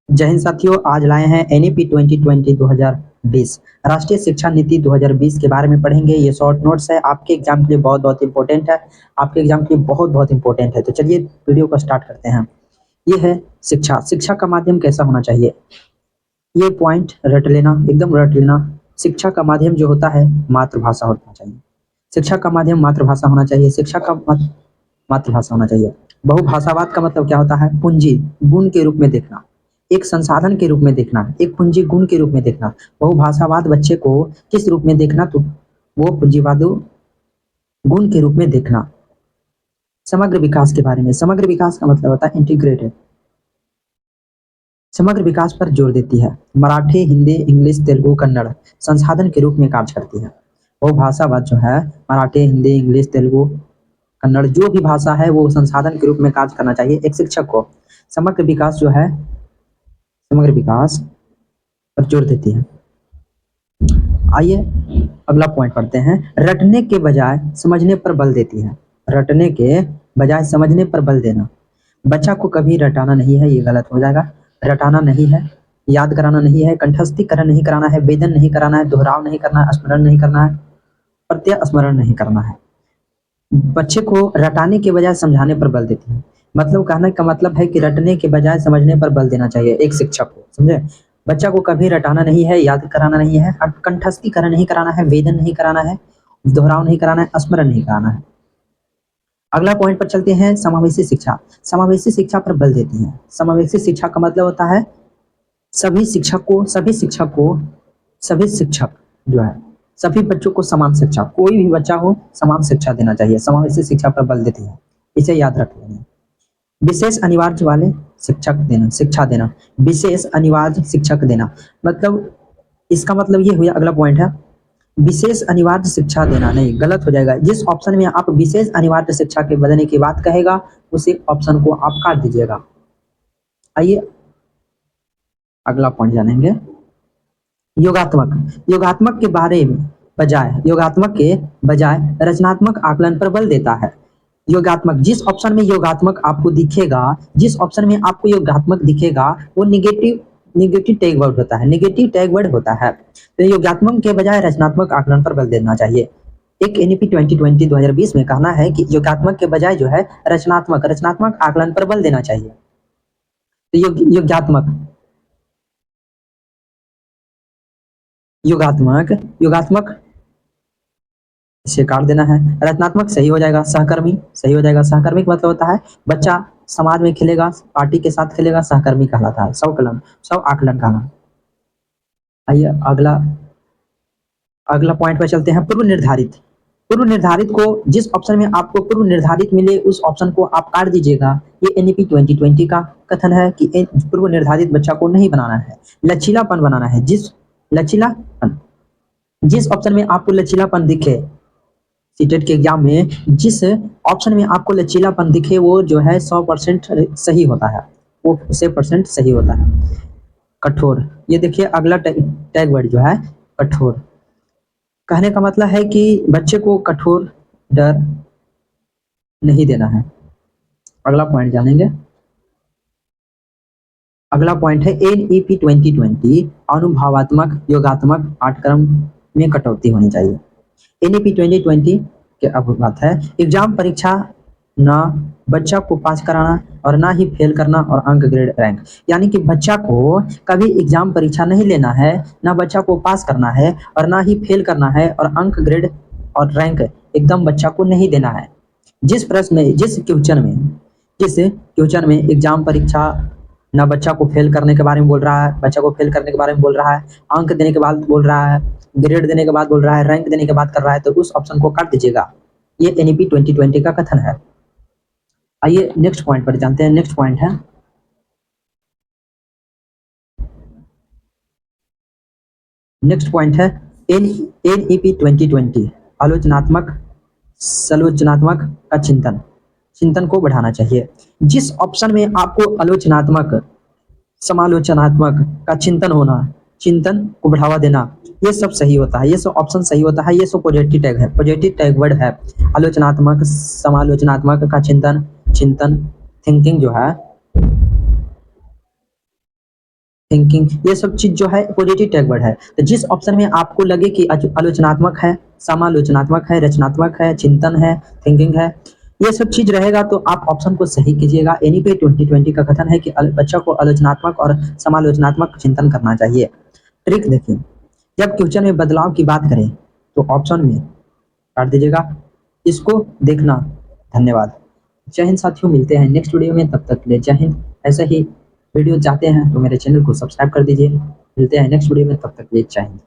जय हिंद साथियों, आज लाए हैं एनईपी 2020 राष्ट्रीय शिक्षा नीति 2020 के बारे में पढ़ेंगे। ये शॉर्ट नोट्स है, आपके एग्जाम के लिए बहुत बहुत इंपॉर्टेंट है। आपके एग्जाम के लिए बहुत बहुत इंपॉर्टेंट है। तो चलिए वीडियो को स्टार्ट करते हैं। ये है शिक्षा। शिक्षा का माध्यम कैसा होना चाहिए, ये पॉइंट रट लेना, एकदम रट लेना। शिक्षा का माध्यम जो होता है मातृभाषा होना चाहिए। शिक्षा का माध्यम मातृभाषा होना चाहिए। शिक्षा का मातृभाषा होना चाहिए। बहुभाषावाद का मतलब क्या होता है, पूंजी गुण के रूप में देखना, एक संसाधन के रूप में देखना, एक पूंजी गुण के रूप में देखना। बहुभाषावाद बच्चे को किस रूप में देखना, तो वो पूंजीवाद गुण के रूप में देखना। समग्र विकास के बारे में, समग्र विकास का मतलब होता है इंटीग्रेटेड, समग्र विकास पर जोर देती है। मराठी, हिंदी, इंग्लिश, तेलुगु, कन्नड़ संसाधन के रूप में कार्य करती है। बहुभाषावाद जो है मराठी, हिंदी, इंग्लिश, तेलुगु, कन्नड़ जो भी भाषा है वो संसाधन के रूप में कार्य करना चाहिए एक शिक्षक को। समग्र विकास जो है समग्र विकास पर जोर देती है। आइए अगला पॉइंट पढ़ते हैं। रटने के बजाय समझने पर बल देती है। रटने के बजाय समझने पर बल देना। बच्चा को कभी रटाना नहीं है, ये गलत हो जाएगा। रटाना नहीं है, याद कराना नहीं है, कंठस्थीकरण नहीं कराना है, वेदन नहीं कराना है, दोहराव नहीं करना है, स्मरण नहीं करना है, प्रत्यय स्मरण नहीं करना है। बच्चे को रटाने के बजाय समझाने पर बल देती है। मतलब कहने का मतलब है कि रटने के बजाय समझने पर बल देना चाहिए एक शिक्षक को, समझे। बच्चा को कभी रटाना नहीं है, याद कराना नहीं है, कंठस्थीकरण नहीं कराना है, वेदन नहीं कराना है, दोहराव नहीं कराना है, स्मरण नहीं कराना है। अगला पॉइंट पर चलते हैं। समावेशी शिक्षा। समावेशी शिक्षा पर बल देती है। समावेशी शिक्षा का मतलब होता है सभी शिक्षक जो है सभी बच्चों को समान शिक्षा, कोई भी बच्चा हो समान शिक्षा देना चाहिए। समावेशी शिक्षा पर बल देती है, इसे याद रख लेना। विशेष अनिवार्य वाले शिक्षा देना, विशेष अनिवार्य शिक्षक देना। मतलब इसका मतलब ये हुआ, अगला पॉइंट है विशेष अनिवार्य शिक्षा देना, नहीं गलत हो जाएगा। जिस ऑप्शन में आप विशेष अनिवार्य शिक्षा के बदलने की बात कहेगा उसी ऑप्शन को आप काट दीजिएगा। आइए अगला पॉइंट जानेंगे। योगात्मक के बजाय रचनात्मक आकलन पर बल देता है। योगात्मक, जिस ऑप्शन में योगात्मक आपको दिखेगा, जिस ऑप्शन में आपको योगात्मक दिखेगा वो निगेटिव टैग वर्ड होता है, नेगेटिव टैग वर्ड होता है। तो योगात्मक के बजाय रचनात्मक आकलन पर बल देना चाहिए। एक एनईपी 2020 में कहना है कि योगात्मक के बजाय जो है रचनात्मक आकलन पर बल देना चाहिए। तो योगात्मक इसे काट देना है। रचनात्मक सही हो जाएगा, सहकर्मी सही हो जाएगा। सहकर्मी का मतलब होता है बच्चा समाज में खेलेगा, पार्टी के साथ खेलेगा, सहकर्मी कहलाता है। सब आकलन कहना। आइए अगला पॉइंट पर चलते हैं। पूर्व निर्धारित को, जिस ऑप्शन में आपको पूर्व निर्धारित मिले उस ऑप्शन को आप काट दीजिएगा। ये एनईपी 2020 का कथन है कि पूर्व निर्धारित बच्चा को नहीं बनाना है, लचीलापन बनाना है। जिस ऑप्शन में आपको लचीलापन दिखे, सीटेट के एग्जाम में जिस ऑप्शन में आपको लचीलापन दिखे वो जो है 100% सही होता है, वो 100% सही होता है। कठोर, ये देखिए अगला टैग वर्ड जो है कठोर, कहने का मतलब है कि बच्चे को कठोर डर नहीं देना है। अगला पॉइंट जानेंगे। अगला पॉइंट है एनईपी 2020 अनुभवात्मक योगात्मक पाठ्यक्रम में कटौती होनी चाहिए। एनईपी 2020 के अब बात है एग्जाम परीक्षा ना बच्चा को पास कराना और ना ही फेल करना और अंक ग्रेड रैंक, यानी कि बच्चा को कभी एग्जाम परीक्षा नहीं लेना है, ना बच्चा को पास करना है और ना ही फेल करना है, और अंक ग्रेड और रैंक एकदम बच्चा को नहीं देना है। जिस क्वेश्चन में एग्जाम परीक्षा ना बच्चा को फेल करने के बारे में बोल रहा है, बच्चा को फेल करने के बारे में बोल रहा है, अंक देने के बाद बोल रहा है, ग्रेड देने के बाद बोल रहा है, रैंक देने के बाद कर रहा है, तो उस ऑप्शन को काट दीजिएगा। ये एनईपी 2020 का कथन है। आइए नेक्स्ट पॉइंट पर जानते हैं। नेक्स्ट पॉइंट है एनईपी 2020 आलोचनात्मक का चिंतन को बढ़ाना चाहिए। जिस ऑप्शन में आपको समालोचनात्मक का चिंतन को बढ़ावा देना, ये सब सही होता है, ये सब ऑप्शन सही होता है, ये सब पॉजिटिव टैग है, पॉजिटिव टैग वर्ड है। आलोचनात्मक, समालोचनात्मक का चिंतन थिंकिंग जो है थिंकिंग, ये सब चीज जो है पॉजिटिव टैग वर्ड है। तो जिस ऑप्शन में आपको लगे कि आलोचनात्मक है, समालोचनात्मक है, रचनात्मक है, चिंतन है, थिंकिंग है, ये सब चीज रहेगा तो आप ऑप्शन को सही कीजिएगा। एनी पे 2020 का कथन है कि बच्चों को आलोचनात्मक और समालोचनात्मक चिंतन करना चाहिए। ट्रिक देखिए, जब क्वेश्चन में बदलाव की बात करें तो ऑप्शन में काट दीजिएगा, इसको देखना। धन्यवाद। जय हिंद साथियों, मिलते हैं नेक्स्ट वीडियो में, तब तक के लिए जय हिंद। ऐसे ही वीडियो चाहते हैं तो मेरे चैनल को सब्सक्राइब कर दीजिए। मिलते हैं नेक्स्ट वीडियो में, तब तक के लिए जय हिंद।